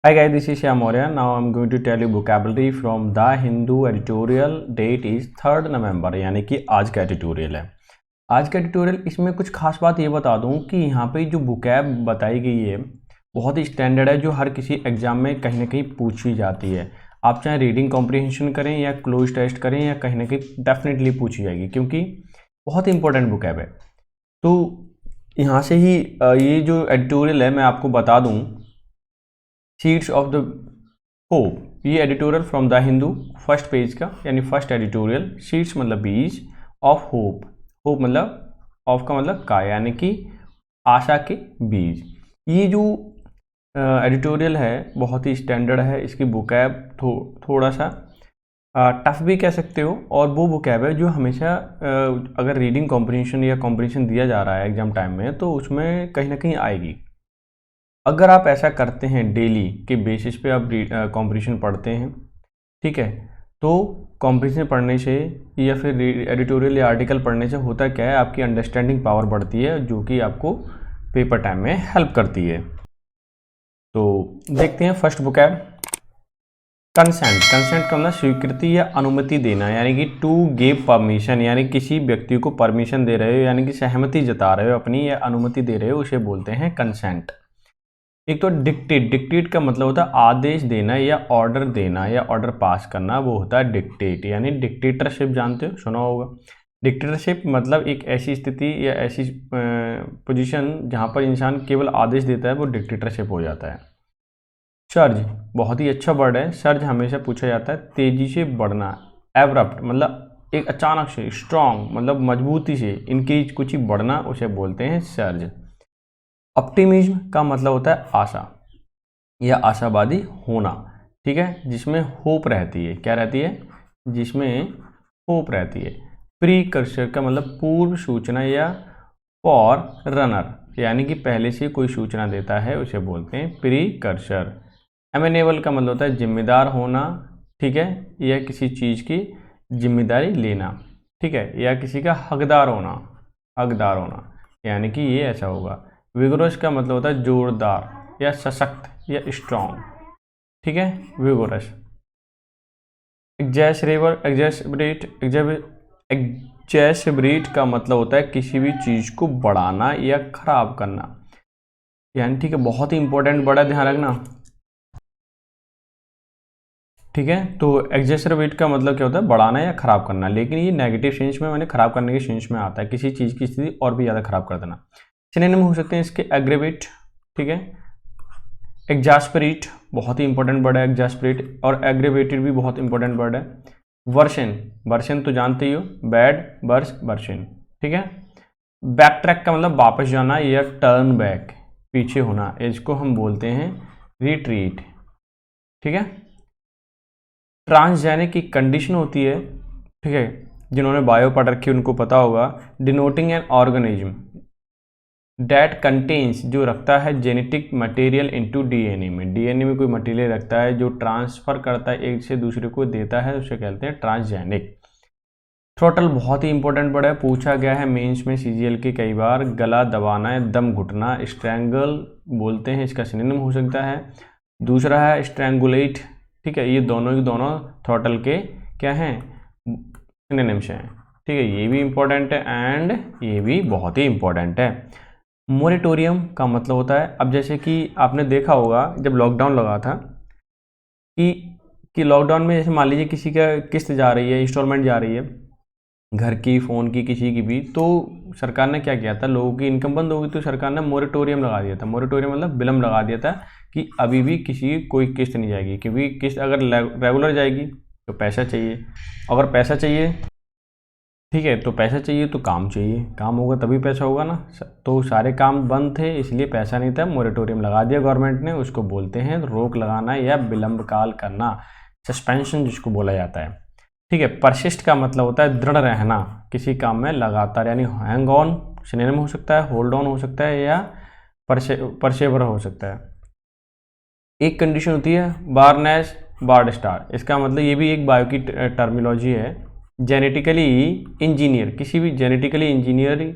Hi guys, this is Shyam Maurya. Now I'm going to tell you vocabulary from The Hindu editorial. Date is 3rd November, यानी कि आज का editorial है। आज का editorial इसमें कुछ खास बात ये बता दूं कि यहाँ पे जो vocab बताई गई है बहुत ही स्टैंडर्ड है, जो हर किसी एग्जाम में कहीं ना कहीं पूछी जाती है। आप चाहे रीडिंग कॉम्प्रिहेंशन करें या क्लोज टेस्ट करें या कहीं ना कहीं डेफिनेटली पूछी जाएगी, क्योंकि बहुत इंपॉर्टेंट vocab है। तो यहाँ से ही ये जो एडिटोरियल है मैं आपको बता दूँ, सीड्स ऑफ द होप, ये editorial from the Hindu first page का, यानी फर्स्ट एडिटोरियल। सीड्स मतलब बीज, ऑफ होप, होप मतलब ऑफ का मतलब का, यानी कि आशा के बीज। ये जो एडिटोरियल है बहुत ही स्टैंडर्ड है। इसकी वोकैब थोड़ा सा टफ भी कह सकते हो, और वो वोकैब है जो हमेशा अगर रीडिंग कॉम्प्रिहेंशन या कॉम्प्रिहेंशन दिया जा रहा है एग्जाम टाइम में तो उसमें कहीं ना कहीं आएगी। अगर आप ऐसा करते हैं डेली के बेसिस पे आप कॉम्प्रिहेंशन पढ़ते हैं, ठीक है, तो कॉम्प्रिहेंशन पढ़ने से या फिर एडिटोरियल या आर्टिकल पढ़ने से होता क्या है, आपकी अंडरस्टैंडिंग पावर बढ़ती है, जो कि आपको पेपर टाइम में हेल्प करती है। तो देखते हैं फर्स्ट वोकैब, कंसेंट। कंसेंट का मतलब स्वीकृति या अनुमति देना, यानी कि टू गिव परमिशन, यानी किसी व्यक्ति को परमिशन दे रहे हो, यानी कि सहमति जता रहे हो अपनी या अनुमति दे रहे हो, उसे बोलते हैं कंसेंट। एक तो डिक्टेट, डिक्टेट का मतलब होता है आदेश देना या ऑर्डर देना या ऑर्डर पास करना, वो होता है डिक्टेट। यानी डिक्टेटरशिप जानते हो, सुना होगा। डिक्टेटरशिप मतलब एक ऐसी स्थिति या ऐसी पोजीशन जहाँ पर इंसान केवल आदेश देता है, वो डिक्टेटरशिप हो जाता है। सर्ज बहुत ही अच्छा वर्ड है। सर्ज हमेशा पूछा जाता है तेजी से बढ़ना। एब्रप्ट मतलब एक अचानक से, स्ट्रॉन्ग मतलब मजबूती से, इंक्रीज कुछ ही बढ़ना, उसे बोलते हैं सर्ज। ऑप्टिमिज्म का मतलब होता है आशा या आशावादी होना, ठीक है, जिसमें होप रहती है। क्या रहती है? जिसमें होप रहती है। प्रीकर्सर का मतलब पूर्व सूचना या फॉर रनर, यानी कि पहले से कोई सूचना देता है, उसे बोलते हैं प्रीकर्सर। एमेनेबल का मतलब होता है जिम्मेदार होना, ठीक है, या किसी चीज़ की जिम्मेदारी लेना, ठीक है, या किसी का हकदार होना, हकदार होना, यानी कि ये ऐसा होगा। विगोरस का मतलब होता है जोरदार या सशक्त या स्ट्रॉन्ग, ठीक है, विगोरस। एग्जैस्परेट का मतलब होता है किसी भी चीज़ को बढ़ाना या खराब करना, यानी ठीक है, बहुत ही इंपॉर्टेंट, बड़ा ध्यान रखना, ठीक है। तो एग्जैस्परेट का मतलब क्या होता है? बढ़ाना या खराब करना, लेकिन ये नेगेटिव सेंस में, मैंने खराब करने के सेंस में आता है, किसी चीज़ की स्थिति और भी ज़्यादा खराब कर देना। सिनोनिम हो सकते हैं इसके एग्रेवेट, ठीक है, एग्जास्परेट बहुत ही इंपॉर्टेंट वर्ड है एग्जास्परेट, और एग्रेवेटेड भी बहुत इंपॉर्टेंट वर्ड है। वर्सन, वर्सन तो जानते ही हो, बैड, वर्स, वर्सन, ठीक है। बैक ट्रैक का मतलब वापस जाना या टर्न बैक, पीछे होना, इसको हम बोलते हैं रिट्रीट, ठीक है। ट्रांसजेनिक की कंडीशन होती है, ठीक है, जिन्होंने बायो पढ़ रखी उनको पता होगा। Denoting an organism that contains, जो रखता है जेनेटिक मटेरियल इनटू डीएनए में, डीएनए में कोई मटेरियल रखता है जो ट्रांसफर करता है, एक से दूसरे को देता है, उसे कहते हैं ट्रांसजेनिक। थ्रोटल बहुत ही इंपॉर्टेंट वर्ड है, पूछा गया है मेंस में सीजीएल के कई बार। गला दबाना है, दम घुटना, स्ट्रैंगल बोलते हैं, इसका सिनोनिम हो सकता है। दूसरा है स्ट्रैंगुलेट, ठीक है, ये दोनों ही दोनों थ्रोटल के क्या हैं? सिनोनिम्स हैं, ठीक है, ये भी इंपॉर्टेंट है एंड ये भी बहुत ही इंपॉर्टेंट है। मोरेटोरियम का मतलब होता है, अब जैसे कि आपने देखा होगा जब लॉकडाउन लगा था कि लॉकडाउन में जैसे मान लीजिए किसी का किस्त जा रही है, इंस्टॉलमेंट जा रही है, घर की, फ़ोन की, किसी की भी, तो सरकार ने क्या किया था, लोगों की इनकम बंद हो गई तो सरकार ने मोरेटोरियम लगा दिया था। मोरेटोरियम मतलब विलम्ब लगा दिया था कि अभी भी किसी कोई किस्त नहीं जाएगी, क्योंकि किस्त अगर रेगुलर जाएगी तो पैसा चाहिए, अगर पैसा चाहिए, ठीक है, तो पैसा चाहिए तो काम चाहिए, काम होगा तभी पैसा होगा ना। तो सारे काम बंद थे, इसलिए पैसा नहीं था, मोरेटोरियम लगा दिया गवर्नमेंट ने, उसको बोलते हैं रोक लगाना या विलंब काल करना, सस्पेंशन जिसको बोला जाता है, ठीक है। परसिस्ट का मतलब होता है दृढ़ रहना किसी काम में लगातार, यानी हैंग ऑन सिनोनिम हो सकता है, होल्ड ऑन हो सकता है, या परसेवर हो सकता है। एक कंडीशन होती है बार्नेस बार्ड स्टार, इसका मतलब ये भी एक बायो की टर्मिनोलॉजी है। जेनेटिकली इंजीनियर, किसी भी जेनेटिकली इंजीनियरिंग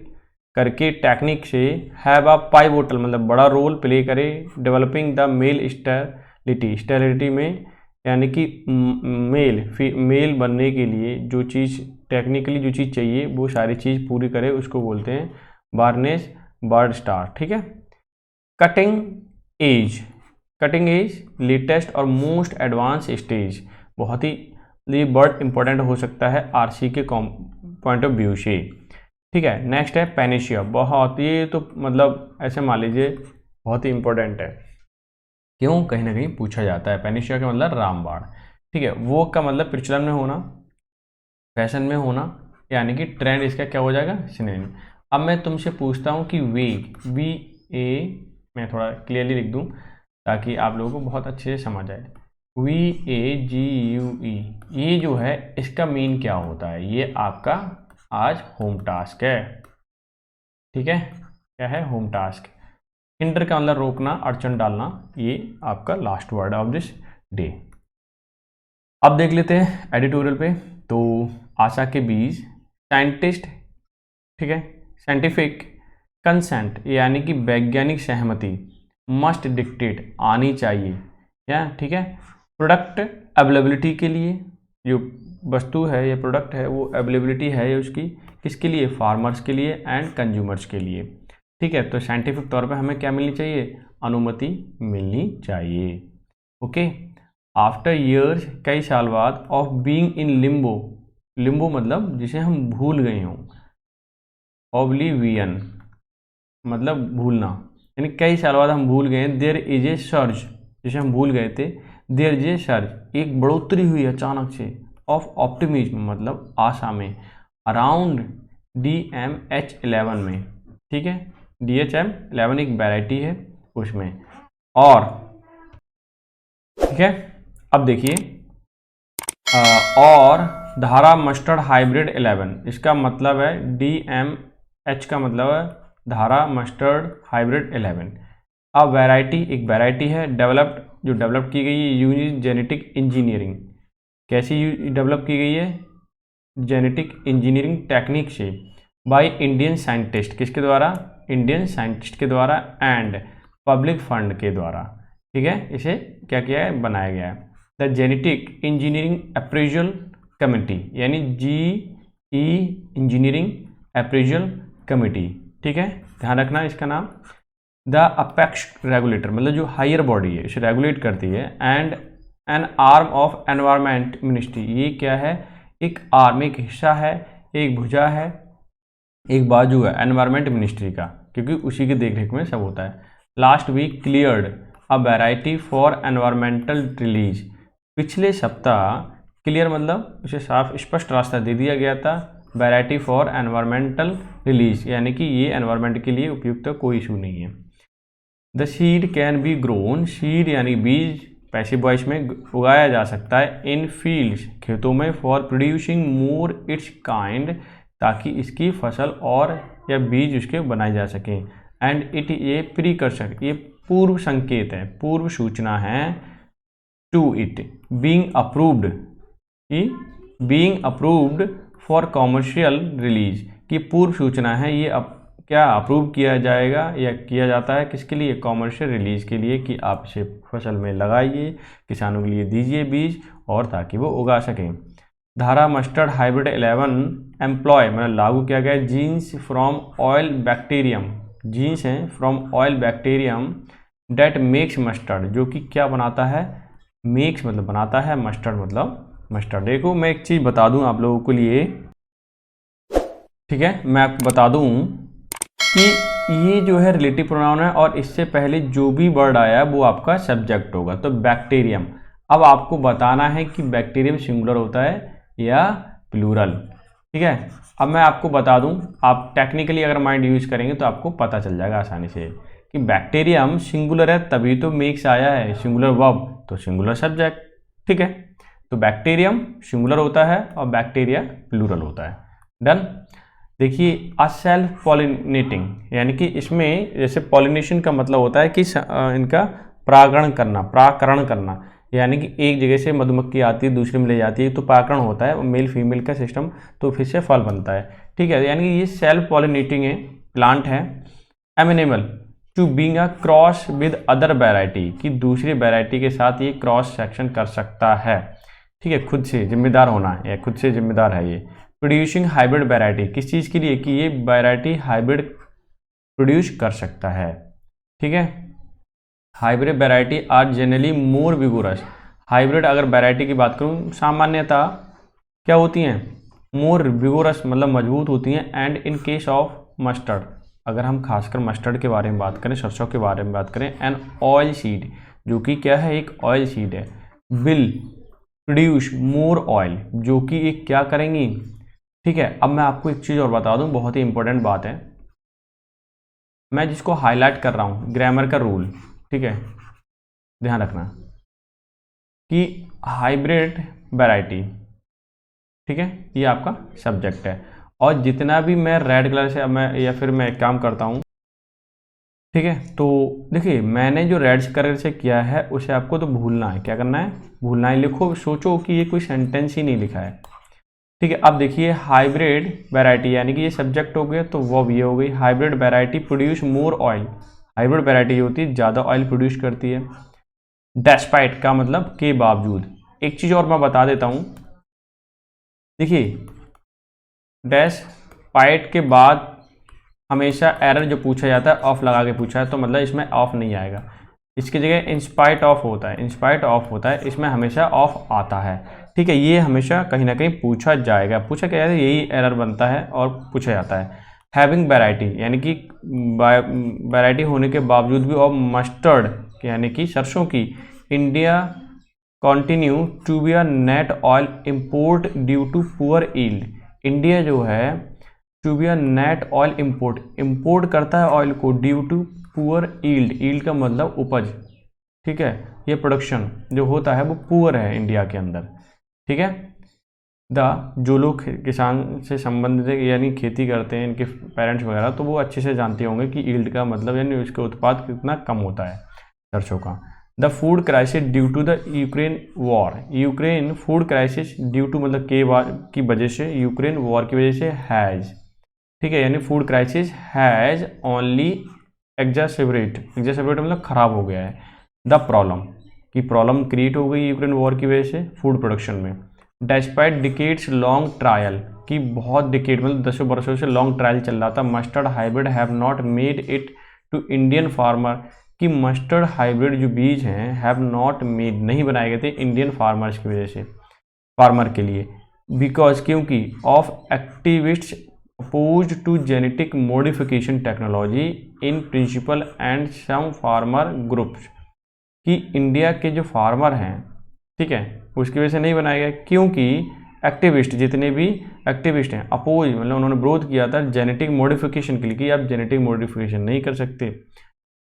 करके टेक्निक से हैव अ पाइवोटल मतलब बड़ा रोल प्ले करे developing the male star sterility में यानी कि मेल बनने के लिए जो चीज़ टेक्निकली जो चीज़ चाहिए वो सारी चीज़ पूरी करे, उसको बोलते हैं बार्नेस बर्ड स्टार। ठीक है। कटिंग एज लेटेस्ट और मोस्ट एडवांस स्टेज, बहुत ही ये बर्ड इंपॉर्टेंट हो सकता है आरसी के पॉइंट ऑफ व्यू से। ठीक है। नेक्स्ट है पेनिशिया, बहुत ये तो मतलब ऐसे मान लीजिए बहुत ही इंपॉर्टेंट है, क्यों कहीं ना कहीं पूछा जाता है। पेनिशिया का मतलब रामबाण। ठीक है। वो का मतलब प्रचलन में होना, फैशन में होना, यानी कि ट्रेंड इसका क्या हो जाएगा, सिनोनिम। अब मैं तुमसे पूछता हूँ कि वेग, मैं थोड़ा क्लियरली लिख दूँ ताकि आप लोगों को बहुत अच्छे से समझ आए। VAGUE, ये जो है इसका मीन क्या होता है, ये आपका आज होम टास्क है। ठीक है। क्या है, होम टास्क। हिंडर का मतलब रोकना, अड़चन डालना, ये आपका last word of this day. अब देख लेते हैं एडिटोरियल पे। तो आशा के बीज, साइंटिस्ट, ठीक है, साइंटिफिक कंसेंट यानी कि वैज्ञानिक सहमति, मस्ट डिक्टेट आनी चाहिए, या ठीक है। प्रोडक्ट अवेलेबिलिटी के लिए, जो वस्तु है या प्रोडक्ट है वो अवेलेबिलिटी है उसकी किसके लिए, फार्मर्स के लिए एंड कंज्यूमर्स के लिए। ठीक है। तो साइंटिफिक तौर पे हमें क्या मिलनी चाहिए, अनुमति मिलनी चाहिए। ओके। आफ्टर ईयर्स, कई साल बाद, of being in Limbo, Limbo मतलब जिसे हम भूल गए हों, ओब्लिवियन मतलब भूलना, यानी कई साल बाद हम भूल गए। देयर इज ए सर्ज, जिसे हम भूल गए थे, देयर इज ए सर्ज, एक बढ़ोतरी हुई अचानक से, ऑफ ऑप्टिमिज्म मतलब आशा में, अराउंड DMH11 में। ठीक है। DHM11 एक वैरायटी है उसमें। और ठीक है। अब देखिए और धारा मस्टर्ड हाइब्रिड 11, इसका मतलब है DMH का मतलब है धारा मस्टर्ड हाइब्रिड 11। अब वैरायटी एक वैरायटी है, डेवलप्ड जो डेवलप की गई है यूनिक जेनेटिक इंजीनियरिंग, कैसी डेवलप की गई है, जेनेटिक इंजीनियरिंग टेक्निक से, बाय इंडियन साइंटिस्ट, किसके द्वारा, इंडियन साइंटिस्ट के द्वारा, एंड पब्लिक फंड के द्वारा। ठीक है। इसे क्या किया है, बनाया गया है। The genetic engineering appraisal committee, यानी GE इंजीनियरिंग अप्रेजल कमेटी। ठीक है। ध्यान रखना इसका नाम। द अपेक्स रेगुलेटर मतलब जो हायर बॉडी है इसे रेगुलेट करती है, and N arm of environment ministry, ये क्या है, एक आर्म, एक हिस्सा है, एक भुजा है, एक बाजू है एनवायरमेंट मिनिस्ट्री का, क्योंकि उसी की देखरेख में सब होता है। Last week cleared a variety for environmental release, पिछले सप्ताह क्लियर मतलब उसे साफ स्पष्ट रास्ता दे दिया गया था, वैरायटी फॉर एनवायरमेंटल रिलीज यानी कि ये एनवायरमेंट के लिए उपयुक्त कोई इशू नहीं है। The seed can B grown, seed यानी बीज पैसिव वॉइस में उगाया जा सकता है, इन फील्ड्स खेतों में, for producing more it's kind ताकि इसकी फसल और या बीज उसके बनाए जा सकें, एंड इट ये प्रीकर्सर ये पूर्व संकेत है, पूर्व सूचना है, to it being approved being approved for commercial release की पूर्व सूचना है, ये क्या अप्रूव किया जाएगा या किया जाता है किसके लिए, कॉमर्शियल रिलीज के लिए, कि आप इसे फसल में लगाइए, किसानों के लिए दीजिए बीज और ताकि वो उगा सकें। धारा मस्टर्ड हाइब्रिड 11 एम्प्लॉय मतलब लागू किया गया genes from oil bacterium, genes हैं from oil bacterium that makes mustard, जो कि क्या बनाता है, मेक्स मतलब बनाता है, मस्टर्ड मतलब मस्टर्ड। देखो मैं एक चीज़ बता दूं आप लोगों के लिए, ठीक है, मैं आपको बता दूं कि ये जो है रिलेटिव प्रोनाउन है और इससे पहले जो भी वर्ड आया वो आपका सब्जेक्ट होगा। तो बैक्टीरियम, अब आपको बताना है कि बैक्टीरियम सिंगुलर होता है या प्लूरल। ठीक है। अब मैं आपको बता दूं, आप टेक्निकली अगर माइंड यूज करेंगे तो आपको पता चल जाएगा आसानी से कि बैक्टीरियम सिंगुलर है, तभी तो मेक्स आया है, सिंगुलर वर्ब तो सिंगुलर सब्जेक्ट। ठीक है। तो बैक्टीरियम सिंगुलर होता है और बैक्टीरिया प्लूरल होता है। डन। देखिए अ सेल्फ पॉलिनेटिंग, यानी कि इसमें जैसे पॉलिनेशन का मतलब होता है कि इनका परागण करना, यानी कि एक जगह से मधुमक्खी आती है दूसरे में ले जाती है तो परागण होता है, मेल फीमेल का सिस्टम, तो फिर से फल बनता है। ठीक है। यानी कि ये सेल्फ पॉलिनेटिंग है, प्लांट है। Amenable to being a cross with other variety, कि दूसरी वैरायटी के साथ ये क्रॉस सेक्शन कर सकता है। ठीक है, खुद से जिम्मेदार होना है, खुद से जिम्मेदार है ये। प्रोड्यूसिंग हाइब्रिड वैरायटी, किस चीज़ के लिए, कि ये वैरायटी हाइब्रिड प्रोड्यूस कर सकता है। ठीक है, hybrid variety are generally more vigorous. Hybrid अगर वैरायटी की बात करूँ, सामान्यतः क्या होती हैं, मोर विगोरस मतलब मजबूत होती हैं। And in case of mustard, अगर हम खासकर मस्टर्ड के बारे में बात करें, सरसों के बारे में बात करें, एंड ऑयल सीड, जो कि क्या है, एक ऑयल सीड है, विल प्रोड्यूस मोर ऑयल, जो कि एक क्या करेंगी। ठीक है, अब मैं आपको एक चीज़ और बता दूं, बहुत ही इंपॉर्टेंट बात है, मैं जिसको हाईलाइट कर रहा हूं, ग्रामर का रूल। ठीक है, ध्यान रखना कि हाइब्रिड वैरायटी, ठीक है, ये आपका सब्जेक्ट है, और जितना भी मैं रेड कलर से मैं या फिर मैं एक काम करता हूँ। ठीक है, तो देखिए मैंने जो रेड कलर से किया है उसे आपको तो भूलना है, क्या करना है, भूलना है। लिखो, सोचो कि ये कोई सेंटेंस ही नहीं लिखा है। ठीक है, अब देखिए हाइब्रिड वैरायटी, यानी कि ये सब्जेक्ट हो गया, तो वो भी हो गई। Hybrid variety produce more oil, hybrid variety होती है ज़्यादा ऑयल प्रोड्यूस करती है। डेस्पाइट का मतलब के बावजूद। एक चीज़ और मैं बता देता हूँ, देखिए डेस्पाइट के बाद हमेशा एरर जो पूछा जाता है ऑफ लगा के पूछा है, तो मतलब इसमें ऑफ नहीं आएगा, इसकी जगह इंस्पाइट ऑफ होता है, इंस्पाइट ऑफ होता है, इसमें हमेशा ऑफ आता है। ठीक है, ये हमेशा कहीं ना कहीं पूछा जाएगा, पूछा क्या है, यही एरर बनता है और पूछा जाता है। हैविंग वैरायटी, यानी कि वैरायटी होने के बावजूद भी, और मस्टर्ड यानी कि सरसों की, India continue to be a net oil import due to poor yield, India जो है to be a net oil import करता है ऑयल को ड्यू टू पुअर ईल्ड का मतलब उपज। ठीक है, ये प्रोडक्शन जो होता है वो पुअर है इंडिया के अंदर। ठीक है, जो लोग किसान से संबंधित है, यानी खेती करते हैं, इनके पेरेंट्स वगैरह, तो वो अच्छे से जानते होंगे कि ईल्ड का मतलब यानी उसका उत्पाद कितना कम होता है सरसों का। The food crisis due to the Ukraine war, Ukraine food crisis due to मतलब की वजह से, यूक्रेन वॉर की वजह से हैज़, ठीक है, यानी फूड क्राइसिस हैज़ ओनली एग्जासर्बेट मतलब ख़राब हो गया है, द प्रॉब्लम, की प्रॉब्लम क्रिएट हो गई यूक्रेन वॉर की वजह से फूड प्रोडक्शन में। डेस्पाइट डिकेड्स लॉन्ग ट्रायल, की बहुत डिकेड मतलब 10 वर्षों से लॉन्ग ट्रायल चल रहा था, mustard hybrid have not made it to Indian farmer, कि मस्टर्ड हाइब्रिड जो बीज हैं हैव नॉट मेड, नहीं बनाए गए थे इंडियन फार्मर्स की वजह से, फार्मर के लिए, बिकॉज क्योंकि of activists opposed to genetic modification technology in principle and some farmer groups, कि इंडिया के जो फार्मर हैं, ठीक है, उसकी वजह से नहीं बनाया गया, क्योंकि एक्टिविस्ट, जितने भी एक्टिविस्ट हैं, अपोज मतलब उन्होंने विरोध किया था जेनेटिक मॉडिफिकेशन के लिए, कि आप जेनेटिक मॉडिफिकेशन नहीं कर सकते।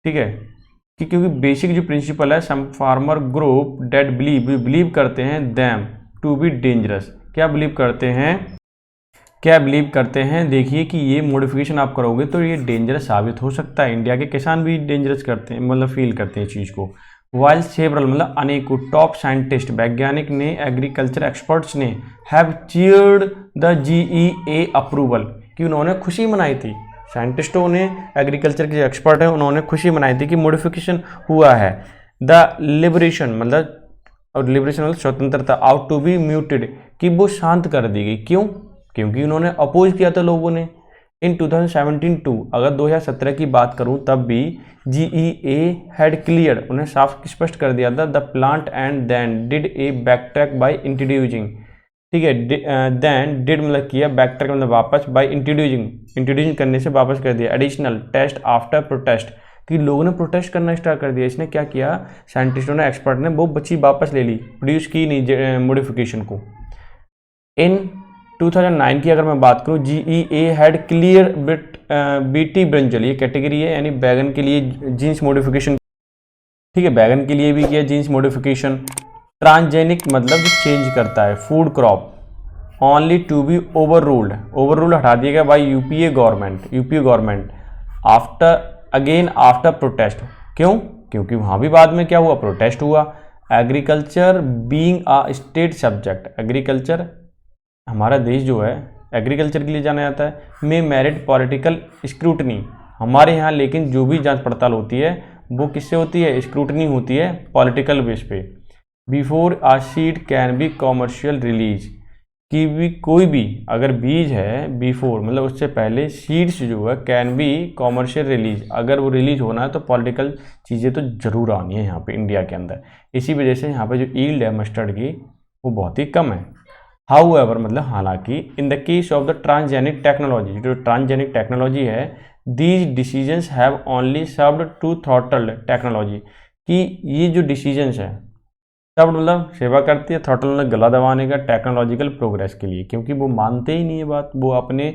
ठीक है, कि क्योंकि बेसिक जो प्रिंसिपल है, सम फार्मर ग्रुप डेट बिलीव करते हैं दैम टू बी डेंजरस, क्या बिलीव करते हैं, देखिए कि ये मॉडिफिकेशन आप करोगे तो ये डेंजरस साबित हो सकता है, इंडिया के किसान भी डेंजरस करते हैं, मतलब फील करते हैं इस चीज़ को। वाइल सेवरल मतलब अनेकों टॉप साइंटिस्ट, वैज्ञानिक ने, एग्रीकल्चर एक्सपर्ट्स ने have cheered the GEA approval, कि उन्होंने खुशी मनाई थी, साइंटिस्टों ने, एग्रीकल्चर के जो एक्सपर्ट हैं उन्होंने खुशी मनाई थी कि मॉडिफिकेशन हुआ है। द लिबरेशन मतलब, और लिबरेशन मतलब स्वतंत्रता, आउट टू बी म्यूटेड, कि वो शांत कर दी गई, क्यों, क्योंकि उन्होंने अपोज किया था लोगों ने। इन 2017 टू, अगर 2017 की बात करूं तब भी GEA हैड क्लियर, उन्हें साफ स्पष्ट कर दिया था, the plant and then did a backtrack by introducing, ठीक है, देन डिड मतलब किया, बैकट्रैक मतलब वापस, बाय इंट्रोड्यूसिंग करने से वापस कर दिया, एडिशनल टेस्ट आफ्टर प्रोटेस्ट, कि लोगों ने प्रोटेस्ट करना स्टार्ट कर दिया, इसने क्या किया, साइंटिस्टों ने, एक्सपर्ट ने वो बच्ची वापस ले ली, प्रोड्यूस की नहीं मॉडिफिकेशन को। इन 2009 की अगर मैं बात करूं, GEA had clear BT brinjal, ये कैटेगरी है, यानी बैगन के लिए जीन्स मॉडिफिकेशन, ठीक है, बैगन के लिए भी किया जीन्स मॉडिफिकेशन। ट्रांसजेनिक मतलब जो चेंज करता है food crop, only to be overruled हटा दिया गया by UPA government after protest, क्यों, क्योंकि वहाँ भी बाद में क्या हुआ, प्रोटेस्ट हुआ। Agriculture being a state subject, agriculture हमारा देश जो है एग्रीकल्चर के लिए जाना जाता है, में मेरिट पॉलिटिकल स्क्रूटनी, हमारे यहाँ लेकिन जो भी जांच पड़ताल होती है वो किससे होती है, स्क्रूटनी होती है पॉलिटिकल बेस पे। Before a seed can be commercial release, कि भी कोई भी अगर बीज है बिफोर मतलब उससे पहले, सीड्स जो है कैन बी कॉमर्शियल रिलीज, अगर वो रिलीज होना है तो पॉलिटिकल चीज़ें तो जरूर आनी है यहाँ पे इंडिया के अंदर। इसी वजह से यहाँ पे जो ईल्ड है मस्टर्ड की वो बहुत ही कम है। हाउएवर मतलब हालांकि in the case of the transgenic technology, जो ट्रांसजेनिक टेक्नोलॉजी है, these decisions have only served to throttle technology, कि ये जो डिसीजंस है तब मतलब सेवा करती है, थ्रॉटल मतलब गला दबाने का, टेक्नोलॉजिकल प्रोग्रेस के लिए, क्योंकि वो मानते ही नहीं है बात, वो अपने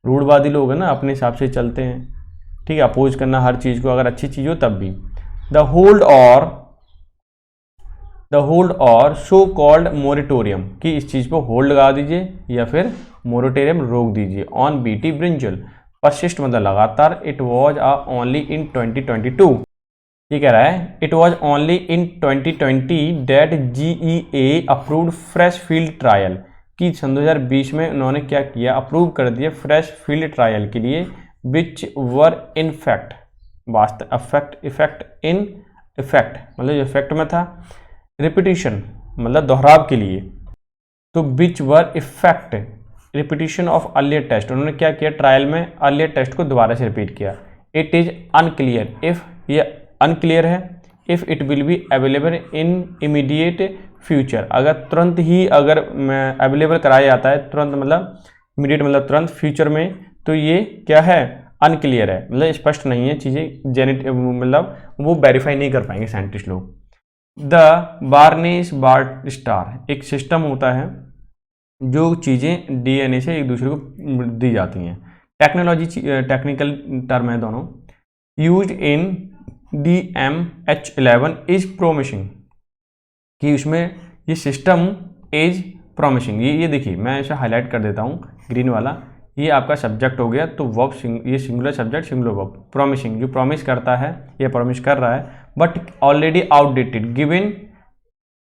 रूढ़वादी लोग हैं ना, अपने हिसाब से चलते हैं। ठीक है, अपोज करना हर चीज़ को, अगर अच्छी चीज़ हो तब भी। द होल्ड और सो कॉल्ड मोरिटोरियम, कि इस चीज़ पर होल्ड लगा दीजिए या फिर मोरिटोरियम रोक दीजिए ऑन बीटी ब्रिंजल, परसिस्ट मतलब लगातार, इट वॉज ओनली इन 2022, ये कह रहा है it was only in 2020 date GEA approved fresh field trial, कि सन 2020 में उन्होंने क्या किया, अप्रूव कर दिया फ्रेश फील्ड ट्रायल के लिए, विच वर इन फैक्ट वास्तव इफेक्ट इन इफेक्ट मतलब इफेक्ट में था, रिपीटिशन मतलब दोहराव के लिए, तो which were effect repetition of earlier test, उन्होंने क्या किया ट्रायल में अर्लियर टेस्ट को दोबारा से रिपीट किया। इट इज अनक्लियर इफ, ये अनक्लियर है, if it will be available in immediate future, अगर तुरंत ही अगर अवेलेबल कराया जाता है, तुरंत मतलब इमीडिएट मतलब तुरंत, फ्यूचर में तो ये क्या है अनक्लियर है, मतलब स्पष्ट नहीं है चीज़ें, जेनेटिक मतलब वो वेरीफाई नहीं कर पाएंगे साइंटिस्ट लोग। द बार्नेस बार्ट स्टार एक सिस्टम होता है जो चीज़ें DNA से एक दूसरे को दी जाती हैं, टेक्नोलॉजी टेक्निकल टर्म है दोनों, use in DMH11 is promising, कि उसमें ये सिस्टम इज प्रोमिसिंग, ये देखिए मैं इसे हाईलाइट कर देता हूँ ग्रीन वाला, ये आपका सब्जेक्ट हो गया, तो वर्ब ये singular subject singular verb, promising जो प्रॉमिस करता है, ये प्रॉमिस कर रहा है, but already outdated given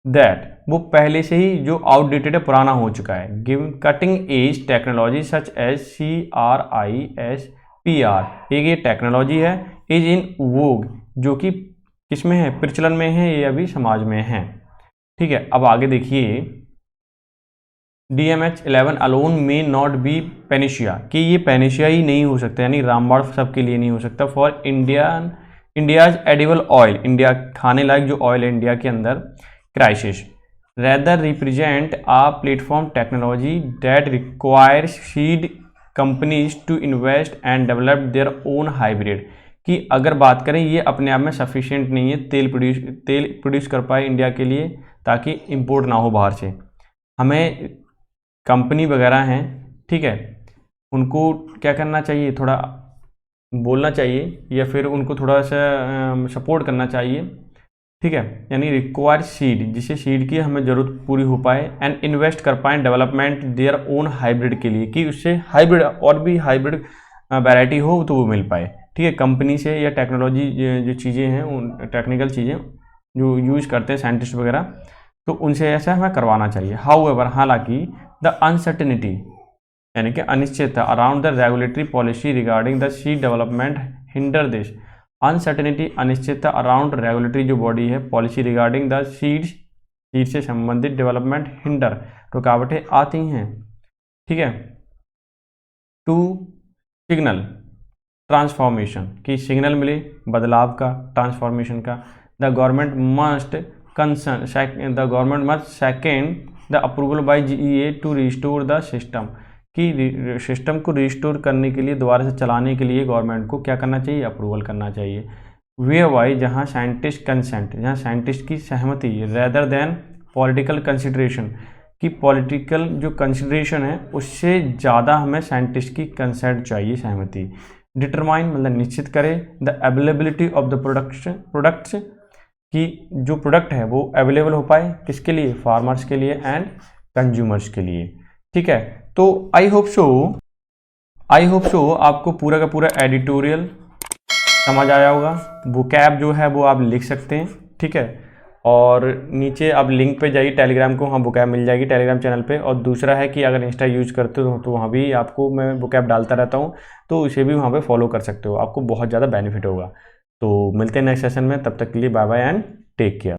that, वो पहले से ही जो आउटडेटेड है पुराना हो चुका है, given cutting edge technology such as CRISPR, एक ये टेक्नोलॉजी है, इज इन वोग जो कि किस में है, प्रचलन में है, ये अभी समाज में है। ठीक है, अब आगे देखिए, DMH11 alone may not be panacea, कि ये पेनिशिया ही नहीं हो सकता, यानी रामबाण सबके लिए नहीं हो सकता, for India's edible oil, India खाने लायक जो ऑयल है इंडिया के अंदर, crisis rather represent a platform technology that requires seed companies to invest and develop their own hybrid, कि अगर बात करें ये अपने आप में सफिशिएंट नहीं है, तेल प्रोड्यूस कर पाए इंडिया के लिए, ताकि इंपोर्ट ना हो बाहर से, हमें कंपनी वगैरह हैं, ठीक है, उनको क्या करना चाहिए, थोड़ा बोलना चाहिए या फिर उनको थोड़ा सा सपोर्ट करना चाहिए। ठीक है, यानी रिक्वायर सीड, जिससे सीड की हमें ज़रूरत पूरी हो पाए, एंड इन्वेस्ट कर पाएँ डेवलपमेंट देयर ओन हाइब्रिड के लिए, कि उससे हाइब्रिड और भी हाइब्रिड वैरायटी हो तो वो मिल पाए। ठीक है, कंपनी से या टेक्नोलॉजी जो चीज़ें हैं, उन टेक्निकल चीज़ें जो यूज़ करते हैं साइंटिस्ट वगैरह, तो उनसे ऐसा हमें करवाना चाहिए। हाउएवर हालांकि द अनसर्टेनिटी यानी कि अनिश्चितता around the regulatory policy regarding the seed development hinder this, uncertainty अनिश्चितता अराउंड रेगुलेटरी जो बॉडी है पॉलिसी रिगार्डिंग द सीड से संबंधित डेवलपमेंट हिंडर रुकावटें आती हैं। ठीक है, टू सिग्नल ट्रांसफॉर्मेशन, की सिग्नल मिले बदलाव का, ट्रांसफॉर्मेशन का, the government must second the approval by GEA to restore the system, कि सिस्टम को रिस्टोर करने के लिए, दोबारा से चलाने के लिए गवर्नमेंट को क्या करना चाहिए, अप्रूवल करना चाहिए। वे वाई जहाँ साइंटिस्ट कंसेंट, जहाँ साइंटिस्ट की सहमति, रेदर देन पॉलिटिकल कंसिडरेशन, कि पॉलिटिकल जो कंसिडरेशन है उससे ज़्यादा हमें साइंटिस्ट की कंसेंट चाहिए, सहमति। डिटरमाइन मतलब निश्चित करे, the availability of the products, कि जो प्रोडक्ट है वो अवेलेबल हो पाए किसके लिए, फार्मर्स के लिए एंड कंज्यूमर्स के लिए। ठीक है, तो आई होप सो आपको पूरा का पूरा एडिटोरियल समझ आया होगा। वोकैब जो है वो आप लिख सकते हैं। ठीक है, और नीचे आप लिंक पे जाइए टेलीग्राम को, वहाँ बुकैब मिल जाएगी टेलीग्राम चैनल पे। और दूसरा है कि अगर इंस्टा यूज करते हो तो वहाँ भी आपको मैं बुकैब डालता रहता हूँ, तो इसे भी वहाँ पे फॉलो कर सकते हो, आपको बहुत ज़्यादा बेनिफिट होगा। तो मिलते हैं नेक्स्ट सेशन में, तब तक के लिए bye bye and take care.